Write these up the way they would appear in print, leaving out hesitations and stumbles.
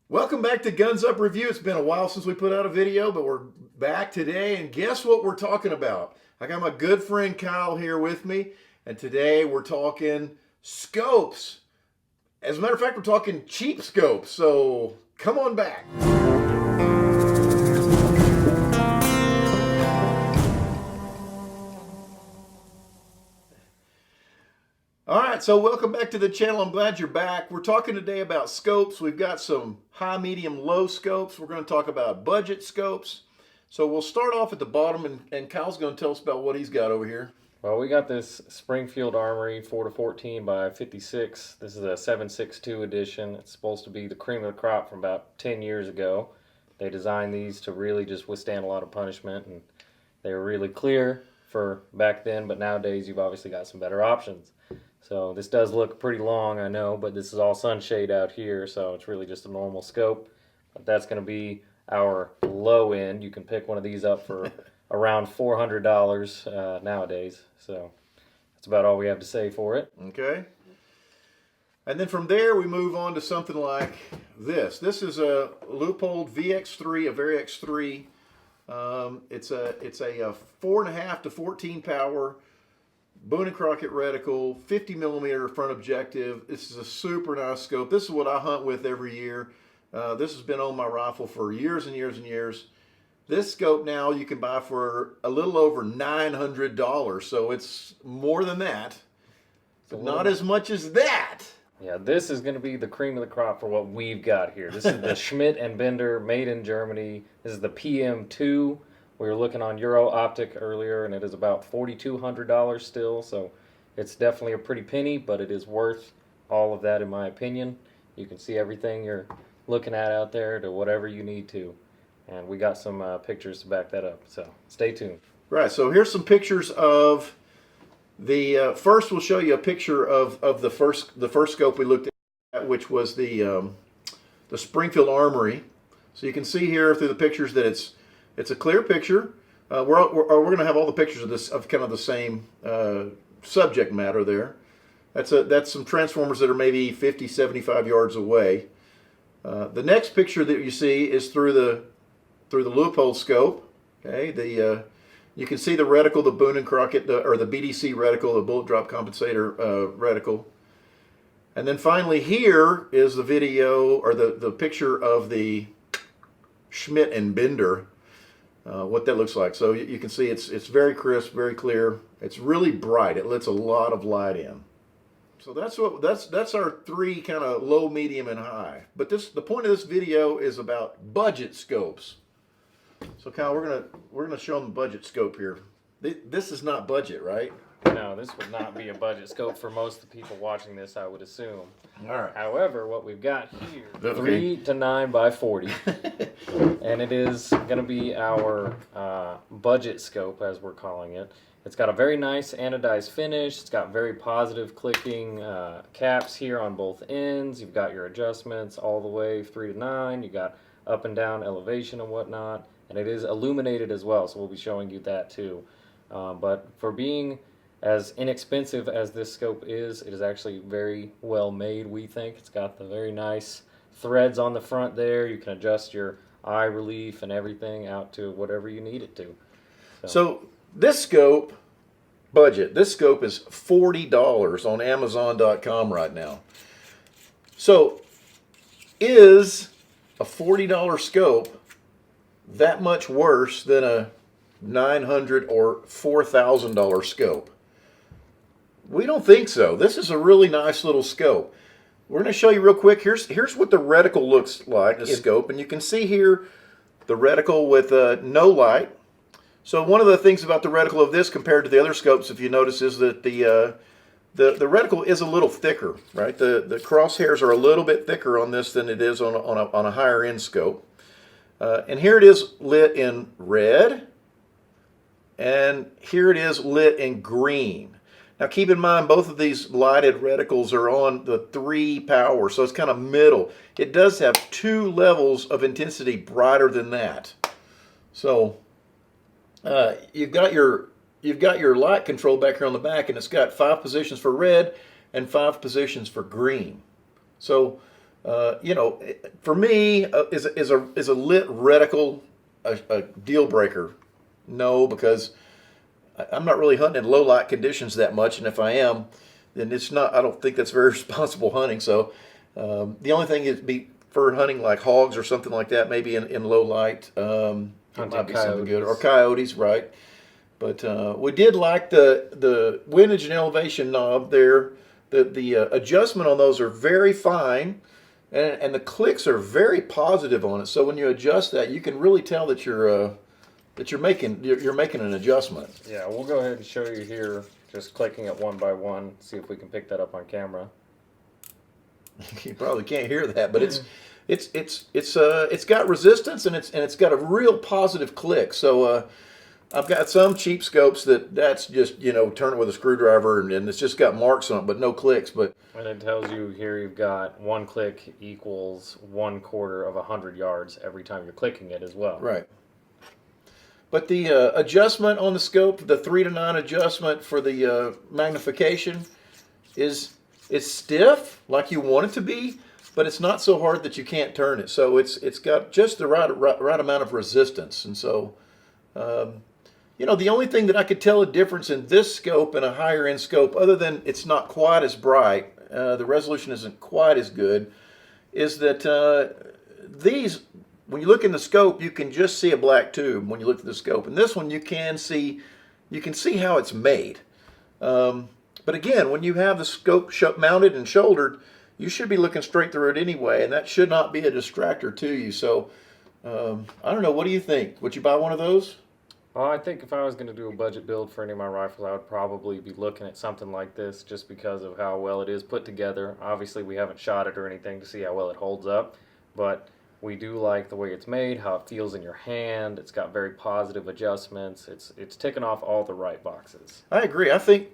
Welcome back to Guns Up Review. It's been a while since we put out a video, but we're back today, and guess what we're talking about? I got my good friend Kyle here with me, and today we're talking scopes. As a matter of fact, we're talking cheap scopes, so come on back. All right, so welcome back to the channel. I'm glad you're back. We're talking today about scopes. We've got some high, medium, low scopes. We're going to talk about budget scopes. So we'll start off at the bottom, and Kyle's going to tell us about what he's got over here. Well, we got this Springfield Armory 4-14 by 56. This is a 7.62 edition. It's supposed to be the cream of the crop from about 10 years ago. They designed these to really just withstand a lot of punishment, and they were really clear for back then, but nowadays you've obviously got some better options. So this does look pretty long, I know, but this is all sunshade out here, so it's really just a normal scope. But that's going to be our low end. You can pick one of these up for around $400 nowadays. So that's about all we have to say for it. Okay. And then from there we move on to something like this. This is a Leupold VX3, a Vereecken 3. It's a 4.5 to 14 power. Boone & Crockett reticle, 50 millimeter front objective. This is a super nice scope. This is what I hunt with every year. This has been on my rifle for years and years and years. This scope now you can buy for a little over $900, so it's more than that, but not as much as that. Yeah, this is going to be the cream of the crop for what we've got here. This is the Schmidt and Bender, made in Germany. This is the PM2. We were looking on Euro Optic earlier, and it is about $4,200 still, so it's definitely a pretty penny, but it is worth all of that in my opinion. You can see everything you're looking at out there to whatever you need to, and we got some pictures to back that up, so stay tuned. Right, so here's some pictures of the, first we'll show you a picture of the first scope we looked at, which was the Springfield Armory. So you can see here through the pictures that it's a clear picture. We're going to have all the pictures of this, of kind of the same subject matter there. That's some transformers that are maybe 50, 75 yards away. The next picture that you see is through the Leupold scope. Okay, you can see the reticle, the Boone & Crockett, or the BDC reticle, the bullet drop compensator reticle. And then finally here is the video, or the picture of the Schmidt and Bender. What that looks like. So you can see it's very crisp, very clear. It's really bright. It lets a lot of light in. So that's our three kind of low, medium, and high. But the point of this video is about budget scopes. So Kyle, we're gonna show them the budget scope here. This is not budget, right? No, this would not be a budget scope for most of the people watching this, I would assume. All right. However, what we've got here, Okay. 3 to 9 by 40, and it is going to be our budget scope, as we're calling it. It's got a very nice anodized finish. It's got very positive clicking caps here on both ends. You've got your adjustments all the way 3 to 9. You got up and down elevation and whatnot, and it is illuminated as well, so we'll be showing you that too. But for being as inexpensive as this scope is, it is actually very well made, we think. It's got the very nice threads on the front there. You can adjust your eye relief and everything out to whatever you need it to. So this scope, budget, this scope is $40 on Amazon.com right now. So is a $40 scope that much worse than a $900 or $4,000 scope? We don't think so. This is a really nice little scope. We're going to show you real quick. Here's what the reticle looks like, the scope, and you can see here the reticle with no light. So one of the things about the reticle of this compared to the other scopes, if you notice, is that the reticle is a little thicker, right? The crosshairs are a little bit thicker on this than it is on a higher end scope. And here it is lit in red, and here it is lit in green. Now keep in mind, both of these lighted reticles are on the 3 power, so it's kind of middle. It does have 2 levels of intensity brighter than that. So you've got your light control back here on the back, and it's got 5 positions for red and 5 positions for green. So You know, for me, is a lit reticle a deal breaker? No, because I'm not really hunting in low light conditions that much, and if I am, then it's not. I don't think that's very responsible hunting. So the only thing is be for hunting like hogs or something like that, maybe in low light. It might be something good, or coyotes, right? But we did like the windage and elevation knob there. The adjustment on those are very fine, and the clicks are very positive on it. So when you adjust that, you can really tell that you're making an adjustment. Yeah, we'll go ahead and show you here, just clicking it one by one, see if we can pick that up on camera. You probably can't hear that, but it's got resistance, and it's got a real positive click. So I've got some cheap scopes that's just, you know, turn it with a screwdriver and it's just got marks on it, but no clicks. But And it tells you here you've got 1 click equals 1/4 of 100 yards every time you're clicking it as well. right. But the adjustment on the scope, the 3 to 9 adjustment for the magnification, it's stiff like you want it to be, but it's not so hard that you can't turn it. So it's got just the right amount of resistance, and so. You know, the only thing that I could tell a difference in this scope and a higher end scope, other than it's not quite as bright, the resolution isn't quite as good, is that these, when you look in the scope, you can just see a black tube when you look at the scope. And this one, you can see how it's made. But again, when you have the scope mounted and shouldered, you should be looking straight through it anyway, and that should not be a distractor to you. So I don't know. What do you think? Would you buy one of those? Well, I think if I was going to do a budget build for any of my rifles, I would probably be looking at something like this just because of how well it is put together. Obviously, we haven't shot it or anything to see how well it holds up, but we do like the way it's made, how it feels in your hand. It's got very positive adjustments. It's ticking off all the right boxes. I agree. I think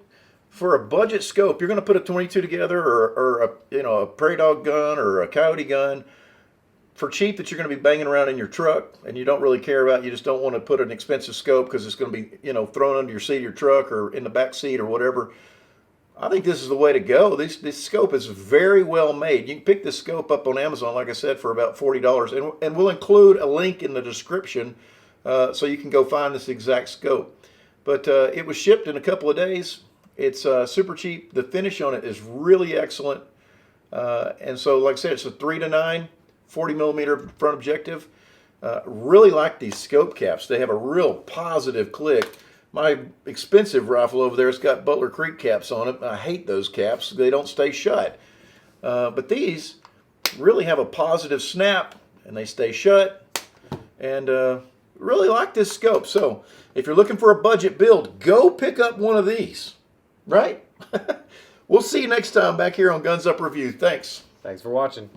for a budget scope, you're going to put a 22 together, or a prairie dog gun or a coyote gun for cheap that you're going to be banging around in your truck, and you don't really care about. You just don't want to put an expensive scope because it's going to be, you know, thrown under your seat of your truck or in the back seat or whatever. I think this is the way to go. This scope is very well made. You can pick this scope up on Amazon, like I said, for about $40, and we'll include a link in the description so you can go find this exact scope. But it was shipped in a couple of days. It's super cheap. The finish on it is really excellent, and so, like I said, it's a 3 to 9. 40 millimeter front objective. Really like these scope caps. They have a real positive click. My expensive rifle over there, it's got Butler Creek caps on it. I hate those caps. They don't stay shut. But these really have a positive snap, and they stay shut. And really like this scope. So if you're looking for a budget build, go pick up one of these. Right? We'll see you next time back here on Guns Up Review. Thanks. Thanks for watching.